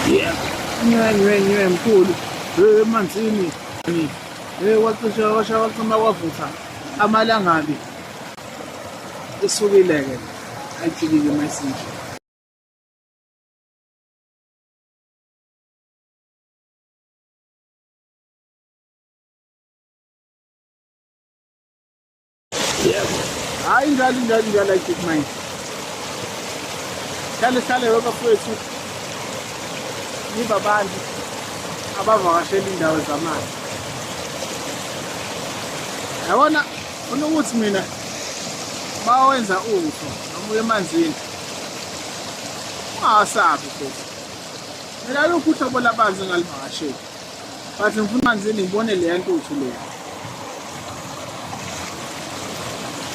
Yeah. Ngiwe mkhulu. Emanzini. Wacisha wacima wavutha amalangabi. Isukile ke. Ayijikile message. Yeah. Hayi njalo like it mine. Hlale wabafowethu. Yiba abantu abavakashela indawo zamanzi. Yabona ukuthi mina bawenza utho noma uye emanzini. Ungasabi futhi. Mina lokhu uhlobo labanzi engalivakasheli. Bathi ngifuna emanzini ngibone le yantuthu le.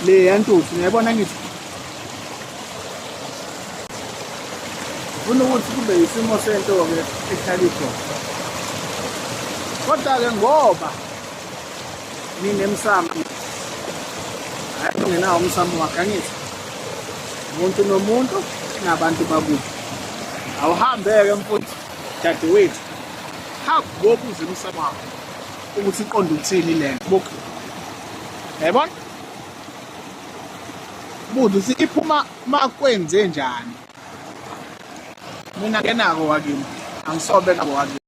Le yantuthu ngiyabona ngithi ufuna ukuthi kube isimo sento-ke ehlala ikhona. Kodwa-ke ngoba nginemsamo, hhayi ungenawo umsamo wakhe angithi umuntu nomuntu nabantu bakubo. Awuhambe-ke mfowethu dadewethu, hamba bobuza umsamo wakho ukuthi iqonde uthini le nto bokho. Yayibona? Buza ukuthi iphuma makwenze njani. Mina ngenako wakini, angisobe ngabo wakini.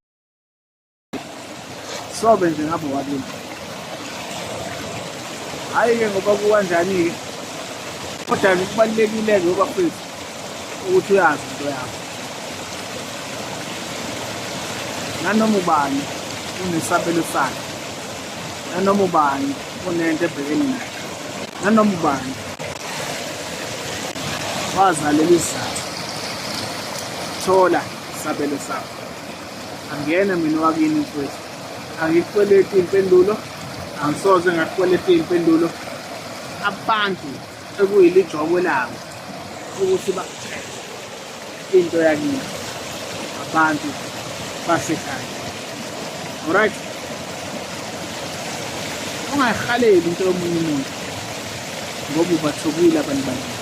Sobe nje ngabo wakini. Hayi-ke ngoba kukanjani-ke, kodwa kubalulekile-ke ubafethu ukuthi uyazi into yakho. Nanoma ubani unesabelo sakhe, nanoma ubani unento ebhekene nayo, nanoma ubani wazalela isizathu. Thola isabelo sakho. Angiyena mina wakini mfowethu. Angikukweleti impendulo, angisoze ngakukweleta impendulo. Abantu ekuyilijobo labo ukuthi into yakini. Abantu basekhaya. Alright? Ungayihaleli into yomunye umuntu ngoba ubathukile abantu bakini.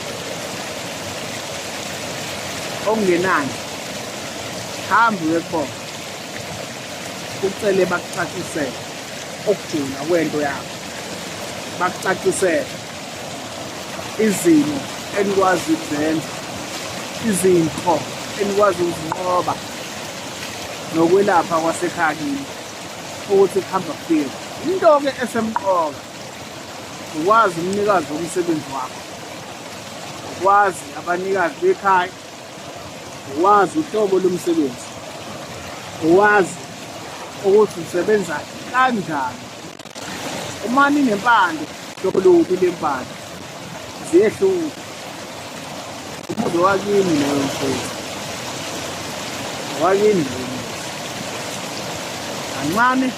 Okungenani hambe uye kubona ucele bakucacisele okujula kwento yakho, bakucacisele izimo enikwazi ukuzenza, izinto enikwazi ukuzinqoba nokwelapha kwasekhaya kini ukuthi kuhamba kufika. Into-ke esemqoka ukwazi umnikazi womsebenzi wakho, ukwazi abanikazi bekhaya, ukwazi uhlobo lomsebenzi, ukwazi ukuthi usebenza kanjani. Uma ninempande hlobo lubi lempande ziyehluka. Umuzi wakini leyo mfowethu, wakini kancane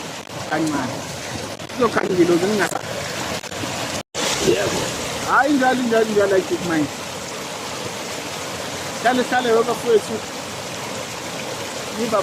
kancane uzokhangela zingasa. Yebo, hayi njalo like it mine. Hlale wabafowethu yiba